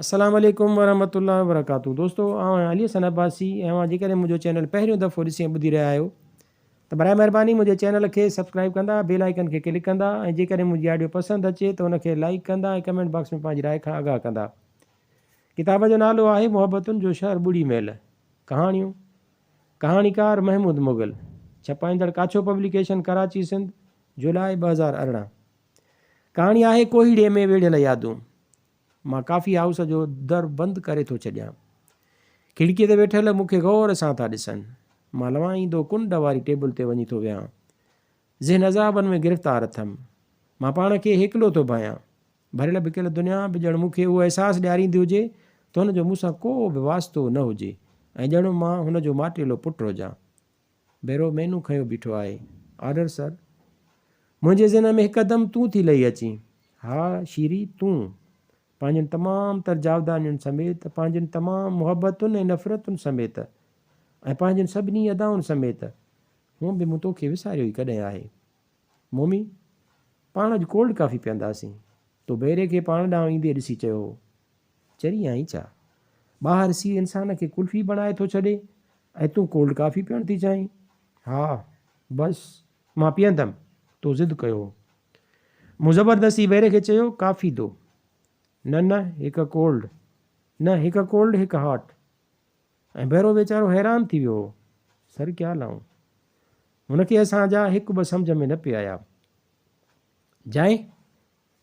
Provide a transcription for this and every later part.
अस्सलाम वालेकुम वरहमतुल्लाहि वबरकातुहू। दोस्तों अली हसन अब्बासी ऐं जेकॾहिं मुंहिंजो चैनल पहिरियों दफ़ो ॾिसी ऐं ॿुधी रहिया आहियो त बराए महिरबानी मुंहिंजे चैनल खे सब्सक्राइब कंदा, बेल आइकन खे क्लिक कंदा ऐं जेकॾहिं मुंहिंजी ऑडियो पसंदि अचे त उनखे लाइक कंदा ऐं कमेंट बॉक्स में पंहिंजी राय खां आगाह कंदा। किताब जो नालो आहे मुहबतुनि जो शहर ॿुड़ी महल। कहाणियूं, कहाणीकार महमूद मुग़ल, छपाईंदड़ काछो पब्लिकेशन कराची सिंध, जुलाई 2018। कहाणी आहे कोहीड़े में वेढ़ियल यादूं। मां काफ़ी हाउस जो दर बंदि करे थो छॾियां। खिड़कीअ ते वेठल मूंखे गौर सां था ॾिसनि। मां लवाईंदो कुंड वारी टेबल ते वञी थो वियां। ज़हन अज़ाबनि में गिरफ़्तार अथमि। मां पाण खे हिकिलो थो भायां। भरियल भिकियल दुनिया बि ॼण मूंखे उहो अहसासु ॾियारींदी हुजे त हुनजो मूंसां को बि वास्तो न हुजे ऐं ॼण मां हुनजो माटेलो पुटु हुजां। भेरो मेनू खयो बीठो आहे। Order sir. मुंहिंजे ज़हन में हिकदमि तूं थी लही अची। हा शीरी, तूं पंहिंजनि तमामु तर जावदानियुनि समेत, पंहिंजनि तमामु मुहबतुनि ऐं नफ़रतुनि समेत ऐं पंहिंजनि सभिनी अदाउनि समेत। हूअं बि मूं तोखे विसारियो ई कॾहिं आहे। मोमी, पाण अॼु कोल्ड कॉफ़ी पीअंदासीं। तो बेरे खे पाण ॾांहुं ईंदे ॾिसी चयो हो। चरी आई छा? ॿाहिरि सी इंसान खे कुल्फ़ी बणाए थो छॾे ऐं तूं कोल्ड कॉफ़ी पीअण थी चाहीं? हा बसि मां पीअंदमि, तो ज़िद कयो हो। मूं ज़बरदस्ती बेरे खे चयो, काफ़ी दो। न हिकु कोल्ड, न हिकु कोल्ड हिकु हॉट। ऐं भैरो वीचारो हैरान थी वियो हो। सर क्या लाऊं? हुनखे असांजा हिकु ॿ सम्झ में न पिया आया। जाए,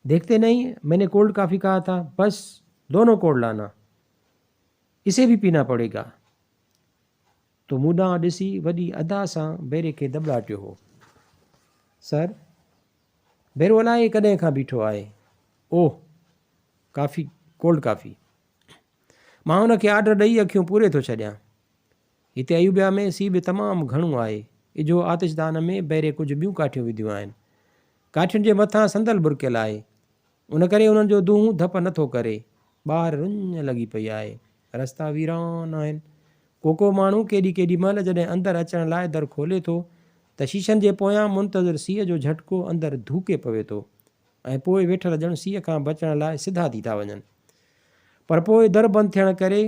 देखते नहीं मैंने कोल्ड कॉफ़ी कहा था, बस दोनों कोल्ड लाना, इसे भी पीना पड़ेगा। तो मूं ॾांहुं ॾिसी वॾी अदा सां बेरे खे दॿाटियो हो। सर, भेरो अलाए कॾहिं खां बीठो आहे। ओह काफ़ी, कोल्ड कॉफ़ी। मां हुनखे ऑर्डर ॾेई अखियूं पूरे थो छॾियां। हिते अयूबिया में सीउ बि तमामु घणो आहे। इजो आतिशदान में बेरे कुझु ॿियूं काठियूं विधियूं आहिनि। काठियुनि जे मथां संदल बुरकियल आहे। उन करे उन्हनि जो दूंहुं धप नथो करे। ॿाहिरि रुञ लॻी पई आहे। रस्ता वीरान आहिनि। को माण्हू केॾी महिल जॾहिं अंदरि अचण लाइ दर खोले थो त शीशनि जे पोयां मुंतज़िर सीउ जो झटिको अंदरि धूके पवे थो ऐं पोइ वेठल ॼण सीउ खां बचण लाइ सिधा थी था वञनि। पर पोइ दर बंदि थियण करे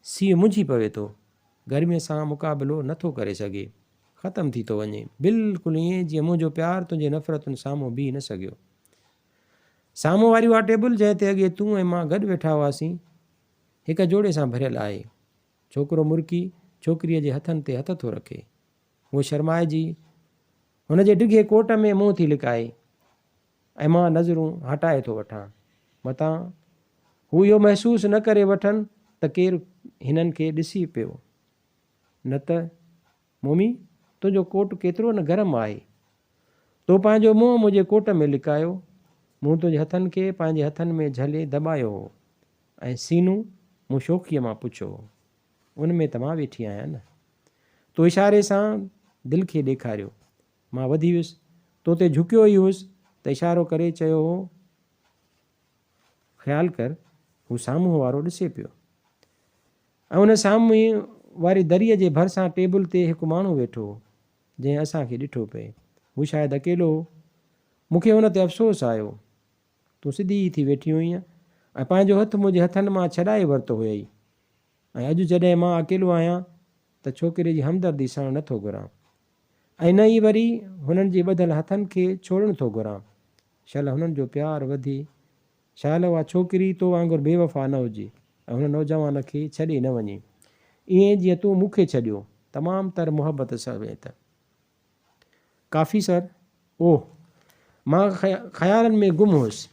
सीउ मुंझी पवे थो, गर्मीअ सां मुक़ाबिलो नथो करे सघे, ख़तमु थी थो वञे, बिल्कुलु ईअं जीअं मुंहिंजो प्यारु तुंहिंजे नफ़रतुनि साम्हूं बीह न सघियो। साम्हूं वारी उहा टेबल जंहिं ते अॻे तूं ऐं मां गॾु वेठा हुआसीं, हिकु जोड़े सां भरियल आहे। छोकिरो मुर्की छोकिरीअ जे हथनि ते हथ थो रखे। उहो शर्माइजी हुनजे डिघे कोट में मुंहुं थी लिकाए ऐं मां नज़रूं हटाए थो वठां। मतां हू इहो महसूसु न करे वठनि त केरु हिननि खे ॾिसी पियो। न त मोमी, तुंहिंजो कोट केतिरो न गरम आहे। तो पंहिंजो मुंहुं मुंहिंजे कोट में लिकायो। मूं तुंहिंजे हथनि खे पंहिंजे हथनि में झले दॿायो हो ऐं सीनू मूं शौक़ीअ मां पुछियो, उन में त मां वेठी आहियां न। तो इशारे सां दिलि खे ॾेखारियो। मां वधी वियुसि, तो ते झुकियो ई हुउसि त इशारो करे चयो हो, ख़्यालु कर हू साम्हूं वारो ॾिसे पियो। ऐं उन साम्हूं वारी दरीअ जे भरिसां टेबल ते हिकु माण्हू वेठो हो जंहिं असांखे ॾिठो पिए। हू शायदि अकेलो हो। मूंखे हुन ते अफ़सोसु आयो। तूं सिधी थी वेठी हुईं ऐं पंहिंजो हथु मुंहिंजे हथनि मां छॾाए वरितो हुयई। ऐं अॼु जॾहिं मां अकेलो आहियां त छोकिरे जी हमदर्दी सां नथो घुरां ऐं न ई वरी हुननि जे ॿधल हथनि खे छोड़णु थो घुरां। शल हुननि जो प्यारु वधे, शायल उहा छोकिरी तो वांगुरु बेवफ़ा न हुजे ऐं हुन नौजवान खे छॾे न वञे, ईअं जीअं तूं मूंखे छॾियो, तमामु तर मुहबत समेत। काफ़ी सर। ओह, मां ख़्यालनि में गुम हुउसि।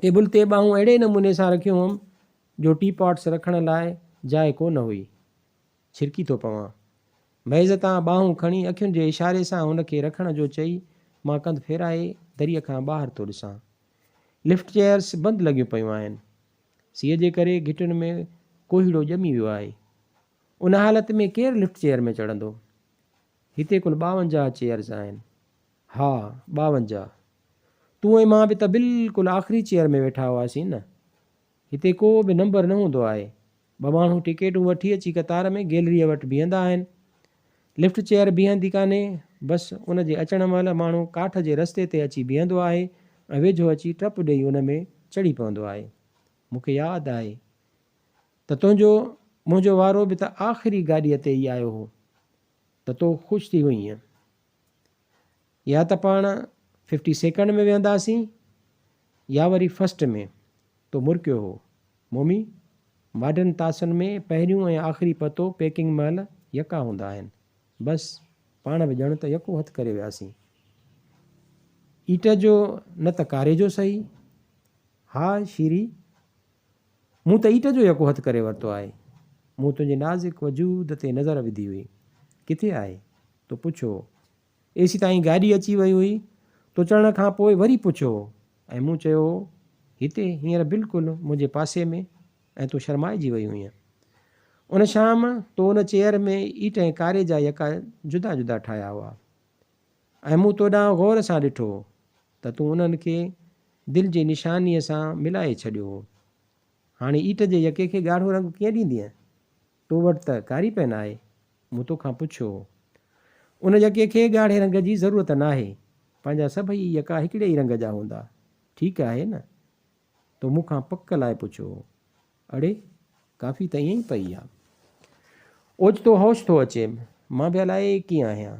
टेबल ते ॿाहूं अहिड़े नमूने सां रखियूं हुअमि जो टी पॉट्स रखण लाइ जाइ कोन हुई। छिरकी थो पवां। मेज़ तां ॿाहूं खणी अखियुनि जे इशारे सां हुनखे रखण जो चई मां कंधु फेराए दरीअ खां ॿाहिरि थो ॾिसां। लिफ्ट चेयर्स बंदि लॻियूं पियूं आहिनि। सीअ जे करे घिटियुनि में कोहीड़ो ॼमी वियो आहे। उन हालत में केरु लिफ्ट चेयर में चढ़ंदो? हिते कुल 52 चेयर्स आहिनि। हा 52। तूं ऐं मां बि त बिल्कुलु आख़िरी चेयर में वेठा हुआसीं न। हिते को बि नंबर न हूंदो आहे। 2 माण्हू टिकेटूं वठी अची कतार में गैलरीअ वटि बीहंदा आहिनि। लिफ्ट चेयर बीहंदी कान्हे, बसि उन जे अचण महिल माण्हू काठ जे रस्ते ते अची बीहंदो आहे ऐं वेझो अची टप ॾेई उन में चढ़ी पवंदो आहे। मूंखे यादि आहे त मुंहिंजो वारो बि त आख़िरी गाॾीअ ते ई आयो हो त तो ख़ुशि थी हुईं। या त पाण 52nd में वेहंदासीं या वरी फस्ट में। तो मुर्कियो हो, मम्मी माडन तासनि में पहिरियों ऐं आख़िरी पतो पैकिंग महिल यका हूंदा आहिनि। बसि पाण बि ॼण त यको हथु करे वियासीं। ईट जो न त कारे जो सही। हा शीरी, मूं त ईट जो यको हथु करे वरितो आहे। मूं तुंहिंजे नाज़ुक वजूद ते नज़र विधी हुई। किथे आहे? तो पुछो। एसी ताईं गाॾी अची वई हुई। तो चढ़ण खां पोइ वरी पुछो ऐं मूं चयो हिते हींअर बिल्कुलु मुंहिंजे पासे में, ऐं तूं शर्माइजी वई हुईं। उन शाम तो उन चेयर में ईट ऐं कारे जा यका जुदा जुदा ठाहिया हुआ ऐं मूं तो ॾांहुं गौर सां ॾिठो त तूं उन्हनि खे दिलि जी निशानीअ सां मिलाए छॾियो हो। हाणे ईट जे यके खे ॻाढ़ो रंग कीअं ॾींदीअं? तो वटि त कारी पेन आहे। मूं तोखां पुछो। उन यके खे ॻाढ़े रंग जी ज़रूरत न आहे। पंहिंजा सभई यका हिकिड़े ई रंग जा हूंदा। ठीकु आहे न? तो मूंखां पक लाइ पुछो। अड़े काफ़ी त ईअं ई पई आहे। ओचितो होश थो अचे। मां बि अलाए कीअं आहियां।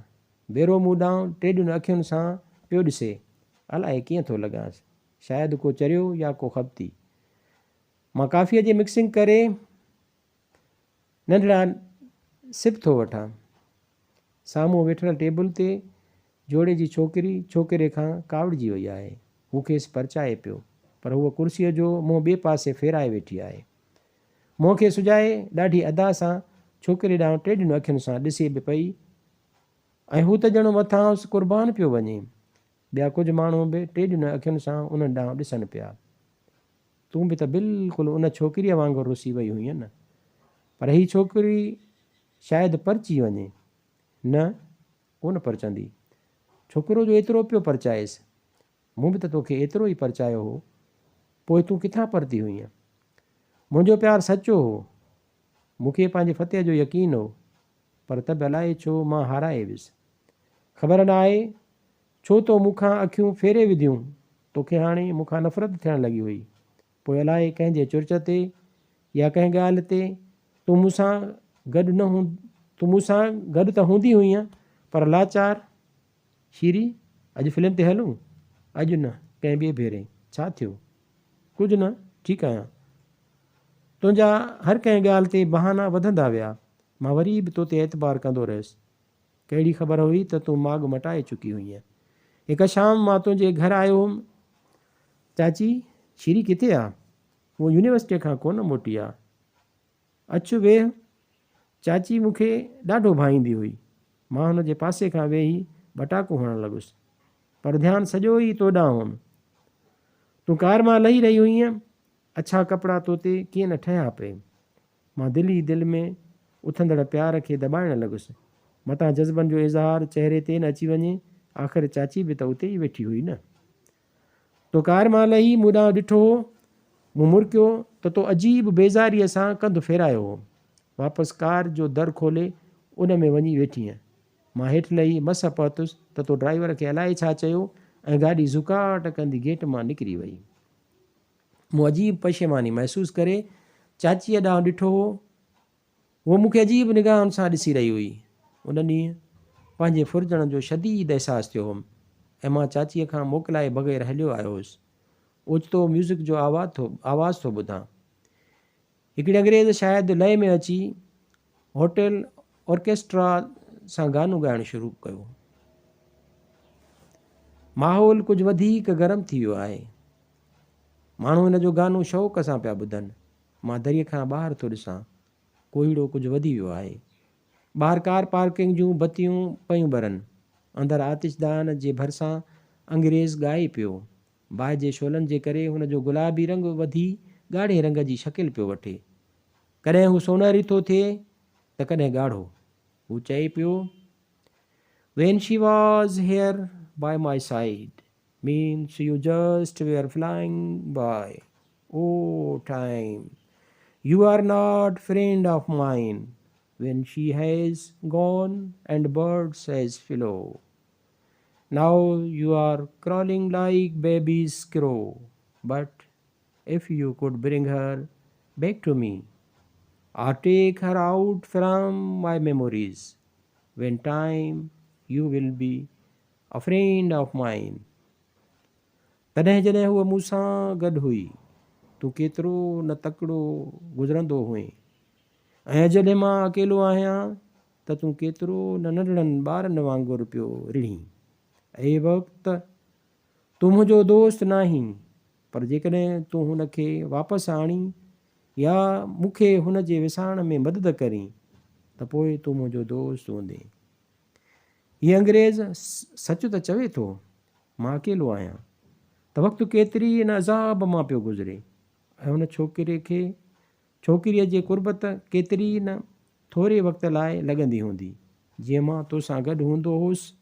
बेरो मूं ॾांहुं टेॾियुनि अखियुनि सां पियो ॾिसे। अलाए कीअं थो लॻांसि। शायदि को चरियो या को खपती। मां काफ़ीअ जी मिक्सिंग करे नंढड़ा सिप थो वठां। साम्हूं वेठल टेबल ते जोड़े जी छोकिरे खां कावड़िजी वई आहे। हू खेसि परचाए पियो, पर हूअ कुर्सीअ जो मुंहुं ॿिए पासे फेराए वेठी आहे। मुंहं खे सुॼाए ॾाढी अदा सां छोकिरे ॾांहुं टेॾियुनि अखियुनि सां ॾिसे बि पई ऐं हू त ॼणो मथां क़ुर्बान पियो वञे। ॿिया कुझु माण्हू बि टेॾियुनि अखियुनि सां उन्हनि ॾांहुं ॾिसनि पिया। तूं बि त बिल्कुलु उन छोकिरीअ वांगुरु रुसी वई हुईं न। पर हीअ छोकिरी शायदि परची वञे। न, कोन परचंदी। छोकिरो जो एतिरो पियो परचाएसि। मूं बि त तोखे एतिरो ई परचायो हो। पोइ तूं किथां परती हुईं? मुंहिंजो प्यारु सचो हो। मूंखे पंहिंजे फतेह जो यकीन हो, पर त बि अलाए छो मां हाराए वियुसि। ख़बर न आहे छो तो मूंखां अखियूं फेरे विधियूं। तोखे हाणे मूंखां नफ़रत थियणु लॻी हुई। पोइ अलाए कंहिंजे चुर्च ते या कंहिं ॻाल्हि ते तूं मूंसां गॾु त हूंदी हुईं, पर लाचार। शीरी, अॼु फिल्म ते हलूं? अॼु न, कंहिं ॿिए भेरे। छा थियो? कुझु न, ठीकु आहियां। तुंहिंजा हर कंहिं ॻाल्हि ते बहाना वधंदा विया। मां वरी बि तो ते एतबार कंदो रहियुसि। कहिड़ी ख़बर हुई त तूं माॻ मटाए चुकी हुईं। हिकु शाम मां तुंहिंजे घर आयो हुउमि। चाची, शीरी किथे आहे? उहो यूनिवर्सिटीअ खां कोन मोटी आहे। अचु वेह। चाची मूंखे ॾाढो भाईंदी हुई। मां हुन जे पासे खां वेही बटाको हणणु लॻुसि, पर ध्यानु सॼो ई तो ॾांहुं हुउमि। तूं कार मां लही रही हुईं। अछा कपिड़ा तो ते कीअं न ठहिया पिए। मां दिलि ई दिलि में उथंदड़ प्यार खे दॿाइणु लॻुसि। मतां जज़्बनि जो इज़हार चहिरे ते न अची वञे। आख़िर चाची बि त उते ई वेठी हुई न। तो कार मां लही मूं ॾांहुं ॾिठो हो। मूं मुर्कियो त तो अजीब बेज़ारीअ सां कंधु फेरायो हो। वापसि कार जो दर खोले उन में वञी वेठी। मां हेठि लही मस पहुतुसि त तो ड्राइवर खे अलाए छा चयो ऐं गाॾी ज़ुकाट कंदी गेट मां निकिरी वई। मूं अजीब पशेमानी महसूसु करे चाचीअ ॾांहुं ॾिठो हो। उहो मूंखे अजीब निगाहनि सां ॾिसी रही हुई। उन ॾींहुं पंहिंजे फुरजण जो शदीद अहसासु थियो हुउमि ऐं मां चाचीअ खां मोकिलाए बग़ैर हलियो आयो हुउसि। ओचितो म्यूज़िक जो आवाज़ थो ॿुधां। हिकिड़े अंग्रेज़ शायदि लय में अची होटल ऑर्केस्ट्रा सां गानो ॻाइणु शुरू कयो। माहौल कुझु वधीक गरम थी वियो आहे। माण्हू हिन जो गानो शौक़ सां पिया ॿुधनि। मां दरीअ खां ॿाहिरि थो ॾिसां। कोहीड़ो कुझु वधी वियो आहे। ॿाहिरि कार पार्किंग जूं बतियूं पयूं ॿरनि। अंदरि आतिशदान जे भरिसां अंग्रेज़ ॻाए पियो। बाहि जे शोलनि जे करे हुन जो गुलाबी रंग वधी ॻाढ़े रंग जी शकिल पियो वठे। कॾहिं हू सोनहरी थो थिए त कॾहिं ॻाढ़ो। हू चए पियो, When she was here by my side means you just were flying by. Oh time, you are not friend of mine. When she has gone and birds has flown, now you are crawling like baby's crow. But if you could bring her back to me, or take her out from my memories, when time you will be a friend of mine. तॾहिं जॾहिं हूअ मूंसां गॾु हुई, तूं केतिरो न तकिड़ो गुज़रंदो हुएं, ऐं जॾहिं मां अकेलो आहियां त तूं केतिरो न नंढड़नि ॿारनि वांगुरु पियो रिढ़ीं। ऐं वक़्तु तूं मुंहिंजो दोस्त नाहीं, पर जेकॾहिं तूं हुनखे वापसि आणी या मूंखे हुन जे विसाइण में मदद करीं त पोइ तूं मुंहिंजो दोस्त हूंदे। हीअ अंग्रेज़ सच त चवे थो, मां अकेलो आहियां, त वक़्तु केतिरी इन अज़ाब मां पियो गुज़रे, ऐं हुन छोकिरीअ जे कुर्बत केतिरी न थोरे वक़्त लाइ लॻंदी हूंदी। जीअं मां तोसां गॾु हूंदो हुउसि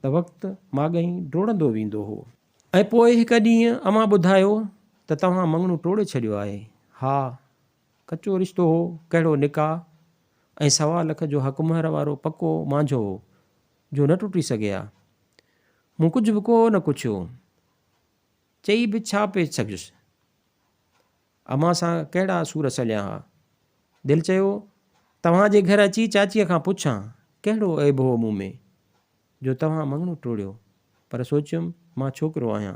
त वक़्तु माॻई डोड़ंदो वेंदो हो। ऐं पोइ हिकु ॾींहुं अमां ॿुधायो त तव्हां मङणो टोड़े छॾियो आहे। हा, कचो रिश्तो हो, कहिड़ो निकाह, ऐं 1.25 लख जो हक़महर वारो पको मांझो हो जो न टुटी सघे हा। मूं कुझु बि को न पुछियो, चई बि छा पे सघुसि। अमां सां कहिड़ा सूर सलिया हा। दिलि चयो तव्हांजे घर अची चाचीअ खां पुछां कहिड़ो ऐब हो मूं में जो तव्हां मङणो टोड़ियो, पर सोचियुमि मां छोकिरो आहियां,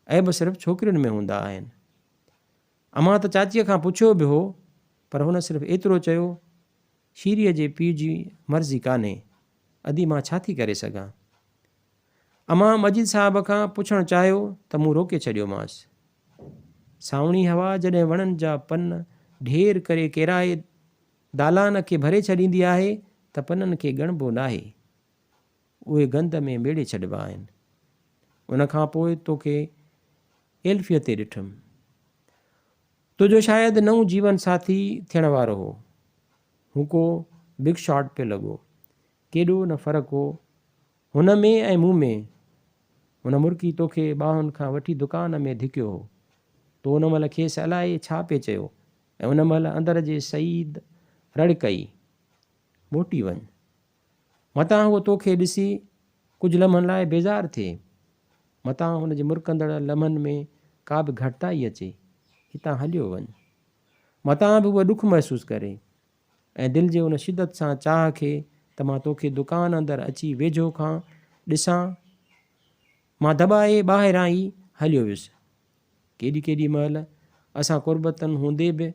ऐब सिर्फ़ु छोकिरियुनि में हूंदा आहिनि। अमां त चाचीअ खां पुछियो बि हो, पर हुन सिर्फ़ु एतिरो चयो, शीरीअ जे पीउ जी मर्ज़ी कान्हे, अदी मां छा थी करे सघां। अमां मजिद साहिब खां पुछणु चाहियो त मूं रोके छॾियोमांसि। सावणी हवा जॾहिं वणनि जा पन ढेर करे केराए दालान खे भरे छॾींदी आहे त पननि खे ॻणबो नाहे, उहे गंद में ॿेड़े छॾिबा आहिनि। उनखां पोइ तोखे एल्फीअ ते ॾिठुमि। तुंहिंजो शायदि नओं जीवन साथी थियण वारो हो। हू को बिग शॉट पियो लॻो। केॾो न फ़र्क़ु हो हुन में ऐं मूं में। हुन मुर्की तोखे ॿाहुनि खां वठी दुकान में धिकियो हो। तो उन महिल खेसि अलाए छा पिए चयो, ऐं उन महिल अंदरि जे सईद रड़ कई, मोटी वञ। मतां उहो तोखे ॾिसी कुझु लम्हनि लाइ बेज़ारु थिए, मतां हुन जे मुरकंदड़ लम्हनि में का बि घटिताई अचे, हितां हलियो वञ। मतां बि उहो ॾुखु महसूसु करे, ऐं दिलि जे उन शिदत सां चाह खे त मां तोखे दुकान अंदरि अची वेझो खां ॾिसां, मां दॿाए ॿाहिरां ई हलियो वियुसि। केॾी महिल असां कुर्बतनि हूंदे बि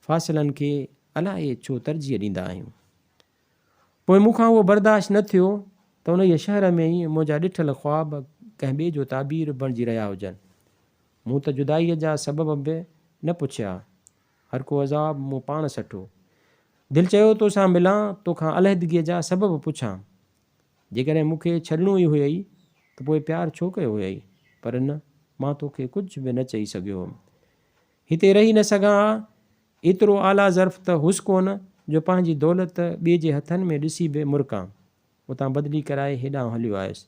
फ़ासिलनि खे अलाए छो तरजीह ॾींदा आहियूं। पोइ मूंखां उहो बर्दाश्त न थियो त उन ई शहर में ई मुंहिंजा ॾिठल ख़्वाब कंहिं ॿिए जो ताबीर बणिजी रहिया हुजनि। मूं त जुदाईअ जा सबब बि न पुछिया, हर को अज़ाब मूं पाण सठो। दिलि चयो तोसां मिलां, तोखां अलहदगीअ जा सबब पुछां। जेकॾहिं मूंखे छॾिणो ई हुयई त पोइ प्यारु छो कयो हुयई, पर न, मां तोखे कुझु बि न चई सघियो हुउमि। हिते रही न सघां, एतिरो आला ज़र्फ़ त हुस कोन जो पंहिंजी दौलत ॿिए जे हथनि में ॾिसी बि मुरकां। उतां बदिली कराए हेॾां हलियो आयुसि,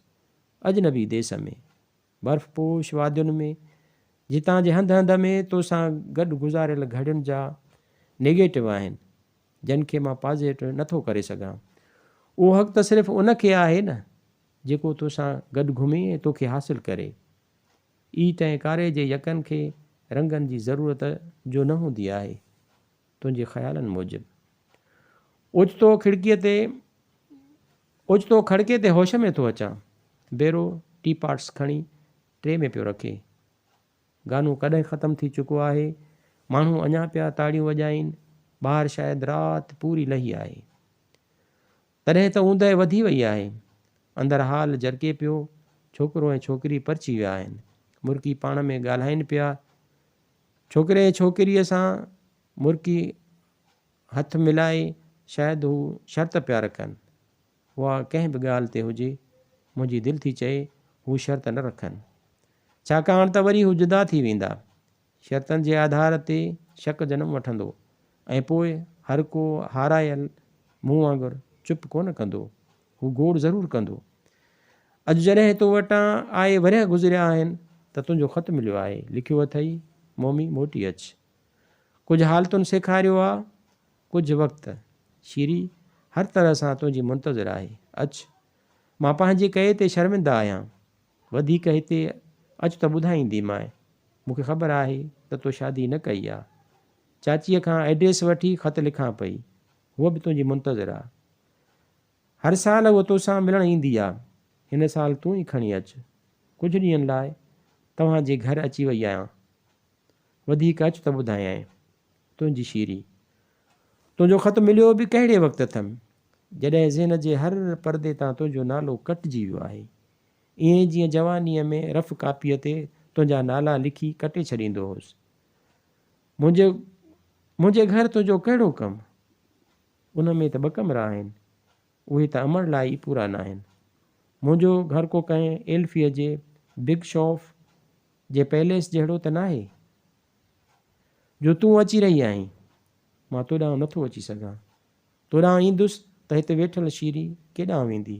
अजनबी देस में, बर्फ़पोश वादियुनि में, जितां जे हंधि हंधि में तोसां गॾु गुज़ारियल घड़ियुनि जा नेगेटिव आहिनि, जिन खे मां पॉज़िटिव नथो करे सघां। उहो हक़ त सिर्फ़ु उन खे आहे न जेको तोसां गॾु घुमे ऐं तोखे हासिलु करे। ईट ऐं कारे जे यकनि खे रंगनि जी ज़रूरत जो न हूंदी आहे, तुंहिंजे ख़्यालनि मूजिबि। ओचितो खड़के ते होश में थो अचां, बेरो टी पार्ट्स खणी ट्रे में पियो रखे। गानो कॾहिं ख़तमु थी चुको आहे, माण्हू अञा पिया ताड़ियूं वॼाइनि, ॿाहिरि शायदि राति पूरी लही आहे। तॾहिं त ऊंदहि वधी वई आहे, अंदरि हाल जरके पियो, छोकिरो ऐं छोकिरी परची विया आहिनि, मुर्की पाण में ॻाल्हाइनि पिया। छोकिरे ऐं छोकिरीअ सां मुर्की हथ मिलाए शायदि हू शर्त पिया रखनि। उहा कंहिं बि ॻाल्हि ते हुजे, मुंहिंजी दिलि थी चए हू शर्त न रखनि, छाकाणि त वरी हू जुदा थी वेंदा। शर्तनि जे आधार ते शक जनम वठंदो, ऐं पोइ हर को हारायल मूं वांगुरु चुप कोन कंदो, हू गोड़ ज़रूरु कंदो। अॼु जॾहिं तो वटां आए वरिया गुज़रिया आहिनि त तुंहिंजो ख़तु मिलियो आहे, लिखियो अथई, मोमी मोटी अचु। कुझु हालतुनि सेखारियो आहे, कुझु वक़्तु, शीरी हर तरह सां तुंहिंजी मुंतज़िर आहे, अचु। मां पंहिंजे कए ते शर्मिंदा आहियां, वधीक हिते अचु त ॿुधाईंदीमांइ। मूंखे ख़बर आहे त तो शादी न कई आहे। चाचीअ खां एड्रेस वठी ख़त लिखां पई, उहा बि तुंहिंजी मुंतज़िर आहे। हर साल उहो तोसां मिलणु ईंदी आहे, हिन साल तूं ई खणी अचु। कुझु ॾींहंनि लाइ तव्हांजे घर अची वई आहियां, वधीक अचु त ॿुधायां। तुंहिंजी शीरी। तुंहिंजो ख़त मिलियो बि कहिड़े वक़्तु अथमि, जॾहिं ज़हन जे हर परदे तां तुंहिंजो नालो कटिजी वियो आहे, ईअं जीअं जवानीअ में रफ़ कापीअ ते तुंहिंजा नाला लिखी कटे छॾींदो हुउसि। मुंहिंजे घर तुंहिंजो कहिड़ो कमु? उन में त 2 कमरा आहिनि, उहे त अमण लाइ ई पूरा न आहिनि। मुंहिंजो घर को कंहिं एल्फीअ जे बिग शॉप जे पैलेस जहिड़ो त न आहे जो तूं अची रही आहीं। मां तो ॾांहुं नथो अची सघां। तो ॾांहुं ईंदुसि त हिते वेठल शीरी केॾांहुं वेंदी?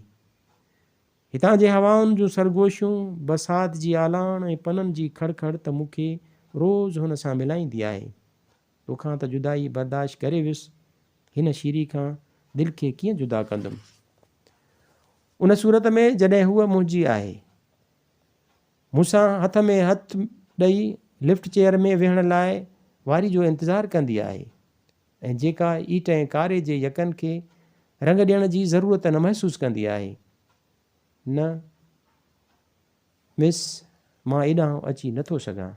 हितां जे हवाउनि जूं सरगोशियूं, बरसाति जी आलाण ऐं पननि जी खड़खड़ त मूंखे रोज़ु हुन सां मिलाईंदी आहे। तोखां त जुदाई बर्दाश्त करे वियुसि, हिन शीरी खां दिलि खे कीअं जुदा कंदुमि? उन सूरत में जॾहिं हूअ मुंहिंजी आहे, मूंसां हथ में हथ ॾेई लिफ्ट चेयर में वेहण लाइ वारी जो इंतज़ारु कंदी आहे, ऐं जेका ईट ऐं कारे जे यकनि खे रंग ॾियण जी ज़रूरत न महसूसु कंदी आहे। न मिस, मां एॾां अची नथो सघां।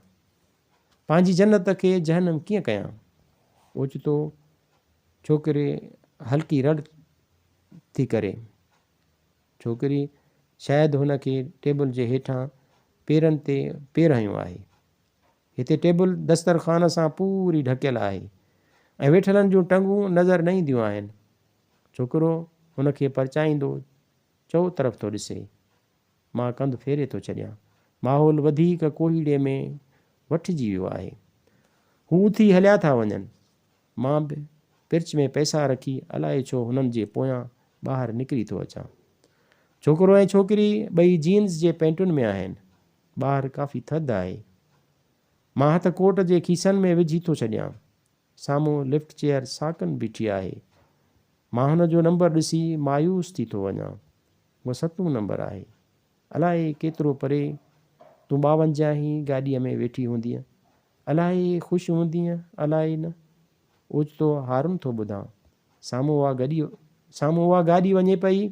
पंहिंजी जन्नत खे जहन्नम कीअं कयां? ओचितो छोकिरे हल्की रड़ थी करे। छोकिरी शायदि हुन खे टेबल जे हेठां पेरनि ते पेर हयो आहे। हिते टेबल दस्तरखान सां पूरी ढकियल आहे ऐं वेठलनि जूं टंगूं नज़र न ईंदियूं आहिनि। छोकिरो हुन खे परचाईंदो चओ तरफ़ थो ॾिसे। मां कंधु फेरे थो छॾियां। माहौल वधीक कोहीड़े में वठिजी वियो आहे। हू उथी हलिया था वञनि। मां बि पिर्च में पैसा रखी अलाए छो हुननि जे पोयां ॿाहिरि निकिरी थो अचां। छोकिरो ऐं छोकिरी ॿई जीन्स जे पैंटुनि में आहिनि। ॿाहिरि काफ़ी थधि आहे। मां हथ कोट जे खीसनि में विझी थो छॾियां। साम्हूं लिफ्ट चेयर साकनि बीठी आहे। मां हुन जो नंबर ॾिसी मायूस थी थो वञां। उहो 7 नंबर आहे। अलाए केतिरो परे तूं 52 ई गाॾीअ में वेठी हूंदीअ। अलाए ख़ुशि हूंदीअ, अलाए न। ओचितो हारुन थो ॿुधां। साम्हूं उहा गाॾी वञे पई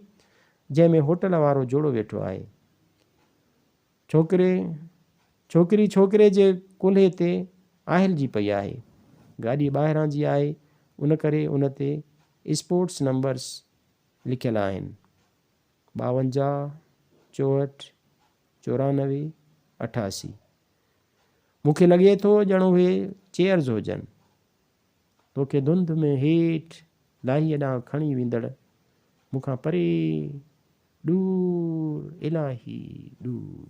जंहिंमें होटल वारो जोड़ो वेठो आहे। छोकिरी छोकिरे जे कुल्हे ते आहिलजी पई आहे। गाॾी ॿाहिरां जी आहे, उन करे उन ते स्पोर्ट्स नंबर्स लिखियल आहिनि। 52, 64, 94, 88। मूंखे लॻे थो ॼणो उहे चेयर्स हुजनि। तोखे धुंध में हेठि लाहीअ ॾांहुं खणी वेंदड़ मूंखां परे, दूर, इलाही दूर।